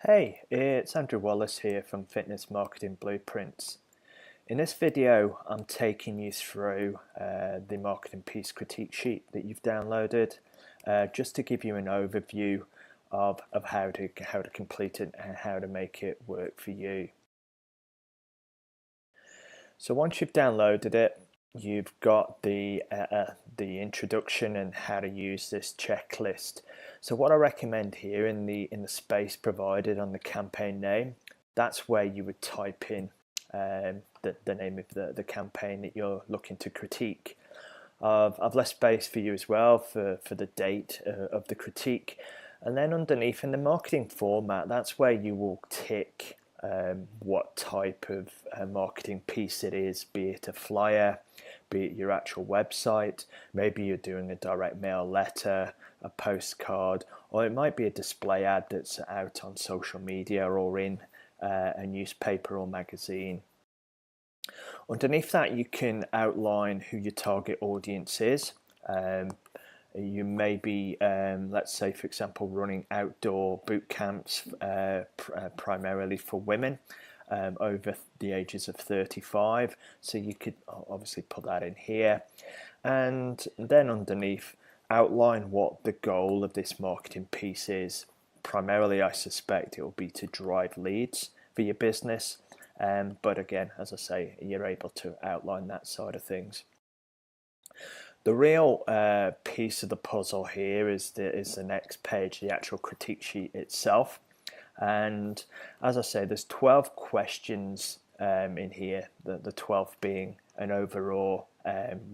Hey, it's Andrew Wallis here from Fitness Marketing Blueprints. In this video, I'm taking you through the marketing piece critique sheet that you've downloaded, just to give you an overview of how to complete it and how to make it work for you. So once you've downloaded it, you've got the introduction and how to use this checklist. So what I recommend here in the space provided on the campaign name, that's where you would type in the name of the campaign that you're looking to critique. I've left space for you as well for the date of the critique, and then underneath in the marketing format, that's where you will tick what type of marketing piece it is, be it a flyer, be it your actual website, maybe you're doing a direct mail letter, a postcard, or it might be a display ad that's out on social media or in a newspaper or magazine. Underneath that, you can outline who your target audience is. You may be, let's say, for example, running outdoor boot camps primarily for women over the ages of 35. So you could obviously put that in here. And then underneath, outline what the goal of this marketing piece is. Primarily, I suspect it will be to drive leads for your business. But again, as I say, you're able to outline that side of things. The real piece of the puzzle here is the next page, the actual critique sheet itself. And as I say, there's 12 questions in here, the 12th being an overall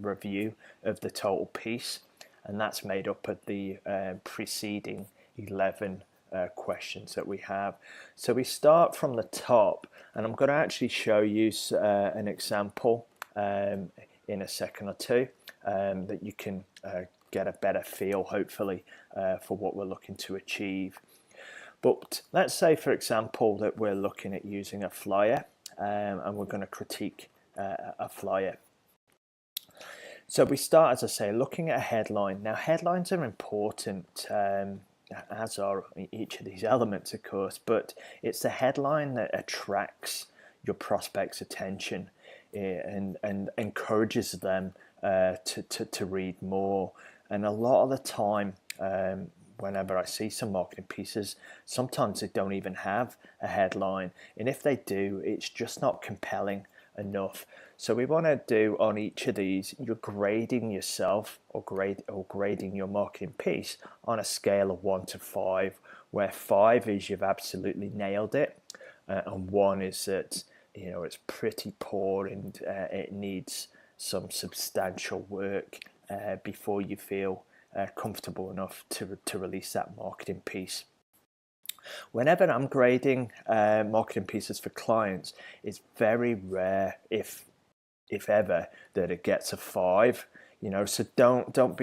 review of the total piece. And that's made up of the preceding 11 questions that we have. So we start from the top, and I'm going to actually show you an example in a second or two, that you can get a better feel, hopefully, for what we're looking to achieve. But let's say, for example, that we're looking at using a flyer, and we're going to critique a flyer. So we start, as I say, looking at a headline. Now, headlines are important, as are each of these elements, of course, but it's the headline that attracts your prospects' attention and encourages them to read more. And a lot of the time, whenever I see some marketing pieces, sometimes they don't even have a headline, and if they do, it's just not compelling enough. So we want to do on each of these, you're grading yourself or grading your marketing piece on a scale of 1 to 5, where 5 is you've absolutely nailed it, and 1 is that it's pretty poor and it needs some substantial work before you feel comfortable enough to release that marketing piece. Whenever I'm grading marketing pieces for clients, it's very rare, if ever, that it gets a 5. So don't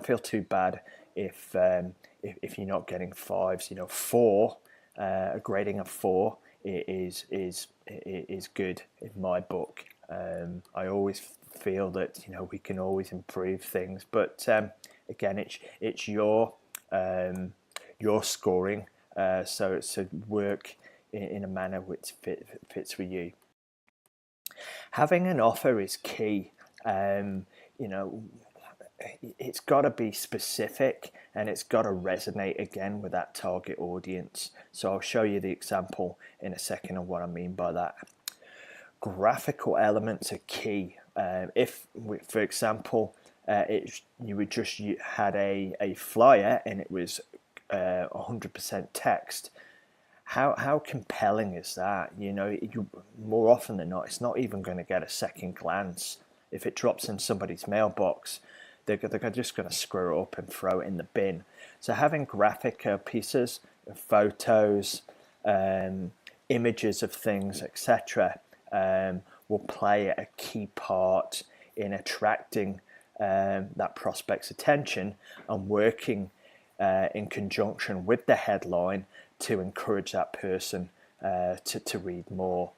feel too bad if you're not getting 5s. 4, grading a 4 is good in my book. I always feel that we can always improve things, but again, it's your scoring, so work in a manner which fits with you. Having an offer is key. It's got to be specific, and it's got to resonate again with that target audience. So I'll show you the example in a second of what I mean by that. Graphical elements are key. If, for example, you would just had a flyer and it was 100% text, how compelling is that? You more often than not, it's not even going to get a second glance. If it drops in somebody's mailbox, they're just going to screw it up and throw it in the bin. So having graphic pieces, photos, images of things, etc., will play a key part in attracting that prospect's attention and working in conjunction with the headline to encourage that person to read more.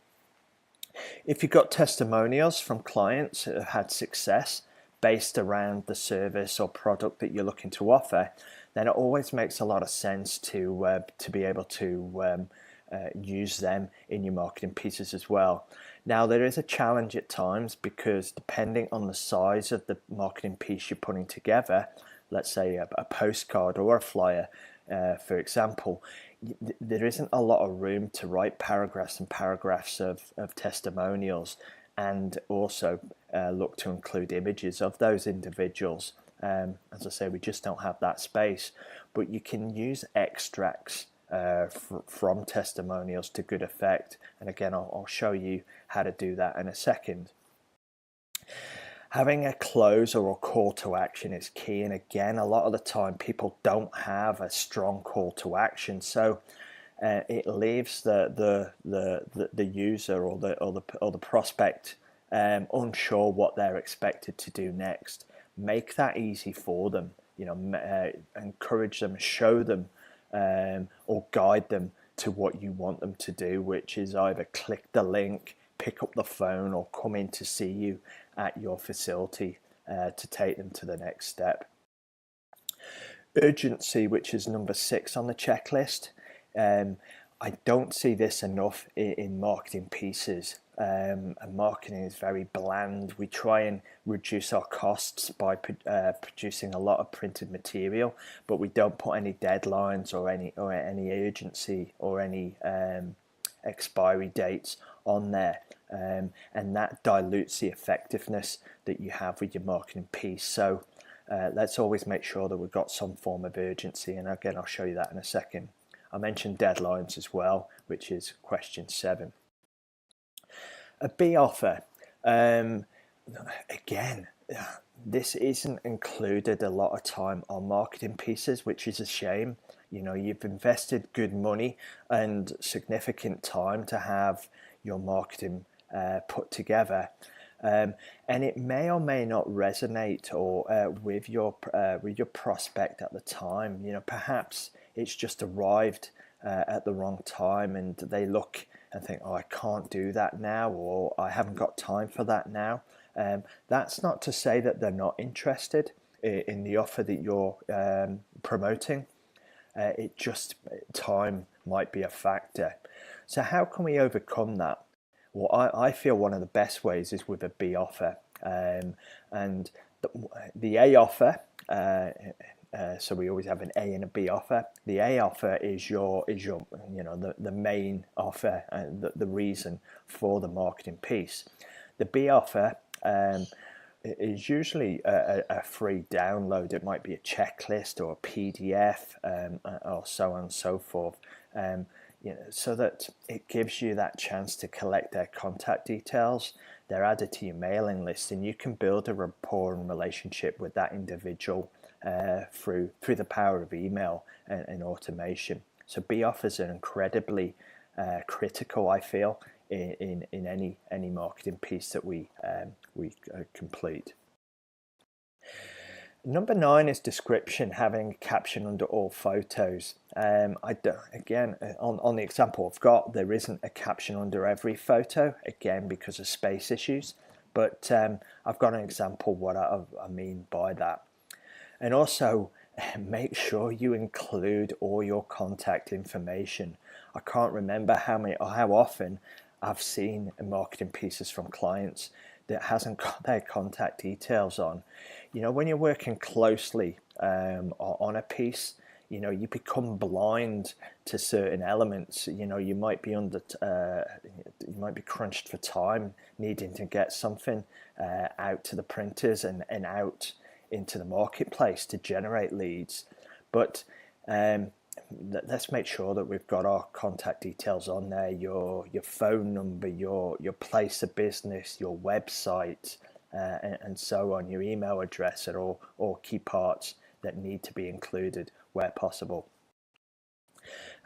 If you've got testimonials from clients that have had success based around the service or product that you're looking to offer, then it always makes a lot of sense to be able to use them in your marketing pieces as well. Now, there is a challenge at times because depending on the size of the marketing piece you're putting together, let's say a postcard or a flyer, for example, there isn't a lot of room to write paragraphs and paragraphs of testimonials, and also look to include images of those individuals. As I say, we just don't have that space, but you can use extracts from testimonials to good effect. And again, I'll show you how to do that in a second. Having a close or a call to action is key, and again, a lot of the time people don't have a strong call to action, so it leaves the user or the prospect unsure what they're expected to do next. Make that easy for them. Encourage them, show them, or guide them to what you want them to do, which is either click the link, pick up the phone, or come in to see you at your facility to take them to the next step. Urgency, which is number 6 on the checklist. I don't see this enough in marketing pieces. And marketing is very bland. We try and reduce our costs by producing a lot of printed material, but we don't put any deadlines or any urgency or any expiry dates on there, and that dilutes the effectiveness that you have with your marketing piece. So let's always make sure that we've got some form of urgency, and again, I'll show you that in a second. I mentioned deadlines as well, which is question 7. A B offer. Again, this isn't included a lot of time on marketing pieces, which is a shame. You've invested good money and significant time to have your marketing put together, and it may or may not resonate or with your prospect at the time. Perhaps it's just arrived at the wrong time, and they look and think, oh, I can't do that now, or I haven't got time for that now. That's not to say that they're not interested in the offer that you're promoting. It just, time might be a factor. So how can we overcome that? Well, I feel one of the best ways is with a B offer, and the A offer. So we always have an A and a B offer. The A offer is your the main offer and the reason for the marketing piece. The B offer is usually a free download. It might be a checklist or a PDF, or so on and so forth. So that it gives you that chance to collect their contact details. They're added to your mailing list, and you can build a rapport and relationship with that individual through the power of email and automation. So B offers are incredibly critical, I feel, in any marketing piece that we complete. Number 9 is description, having a caption under all photos. Again, on the example I've got, there isn't a caption under every photo, again because of space issues, but I've got an example what I mean by that. And also, make sure you include all your contact information. I can't remember how often I've seen marketing pieces from clients that hasn't got their contact details on. When you're working closely on a piece, you become blind to certain elements. You might be crunched for time, needing to get something out to the printers and out into the marketplace to generate leads. But let's make sure that we've got our contact details on there, your phone number, your place of business, your website, and so on, your email address, are all key parts that need to be included where possible.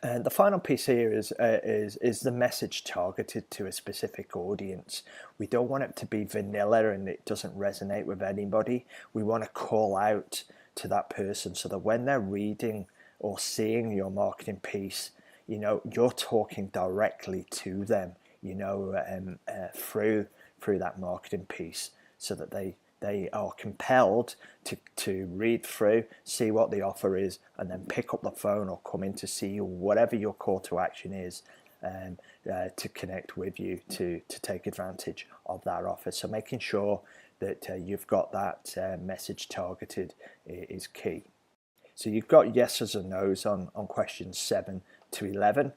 And the final piece here is the message targeted to a specific audience. We don't want it to be vanilla and it doesn't resonate with anybody. We want to call out to that person so that when they're reading or seeing your marketing piece, you're talking directly to them, through that marketing piece, so that they are compelled to read through, see what the offer is, and then pick up the phone or come in to see you, whatever your call to action is, to connect with you to take advantage of that offer. So making sure that you've got that message targeted is key. So you've got yeses and nos on questions 7 to 11,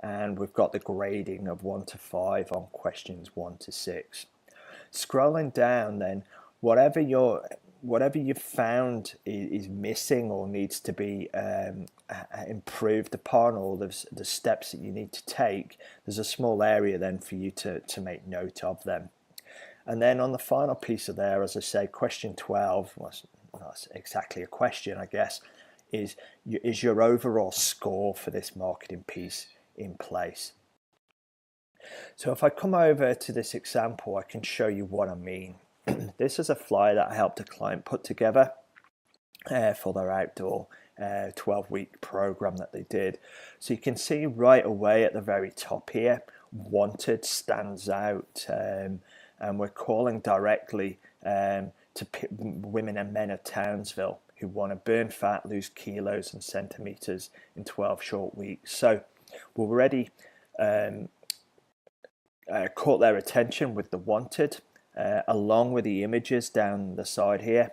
and we've got the grading of 1 to 5 on questions 1 to 6. Scrolling down then, whatever you've found is missing or needs to be improved upon, or the steps that you need to take, there's a small area then for you to make note of them. And then on the final piece of there, as I say, question 12, well, that's exactly a question, I guess, is your overall score for this marketing piece in place. So if I come over to this example, I can show you what I mean. This is a flyer that I helped a client put together for their outdoor 12-week program that they did. So you can see right away at the very top here, wanted stands out, and we're calling directly to women and men of Townsville who want to burn fat, lose kilos and centimeters in 12 short weeks. So we've already caught their attention with the wanted, along with the images down the side here.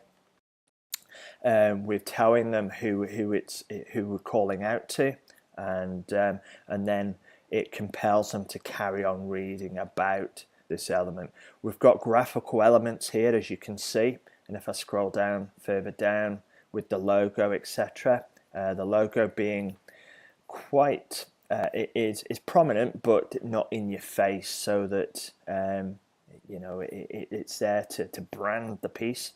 We're telling them who we're calling out to, and then it compels them to carry on reading about this element. We've got graphical elements here, as you can see, and if I scroll down further down with the logo, etc., the logo being quite it is prominent but not in your face, so that it's there to brand the piece,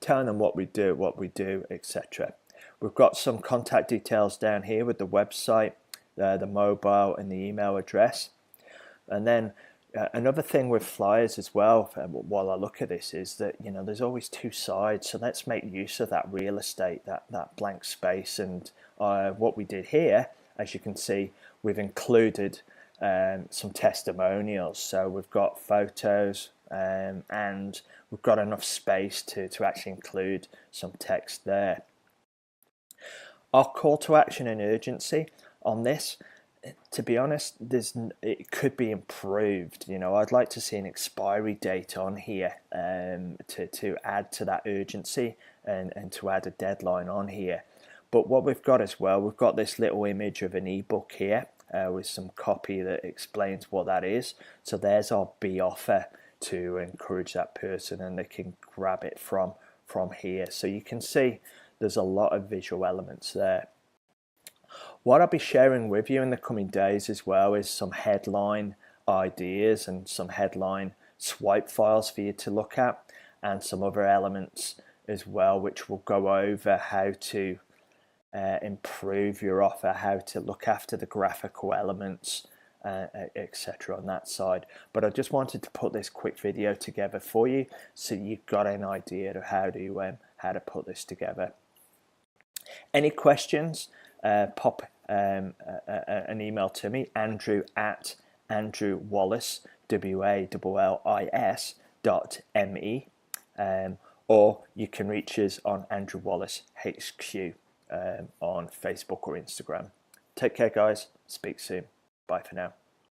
telling them what we do, etc. We've got some contact details down here with the website, the mobile and the email address. And then another thing with flyers as well, while I look at this, is that there's always two sides, so let's make use of that real estate, that blank space. And what we did here, as you can see, we've included some testimonials. So we've got photos, and we've got enough space to actually include some text there. Our call to action and urgency on this, to be honest, it could be improved. I'd like to see an expiry date on here to add to that urgency, and to add a deadline on here. But what we've got as well, we've got this little image of an ebook here with some copy that explains what that is. So there's our B offer to encourage that person, and they can grab it from here. So you can see there's a lot of visual elements there. What I'll be sharing with you in the coming days as well is some headline ideas and some headline swipe files for you to look at, and some other elements as well, which will go over how to improve your offer, how to look after the graphical elements, etc. on that side. But I just wanted to put this quick video together for you, so you've got an idea of how to put this together. Any questions? Pop an email to me, Andrew at Andrew Wallis, WALLIS.me, or you can reach us on Andrew Wallis HQ on Facebook or Instagram. Take care, guys. Speak soon. Bye for now.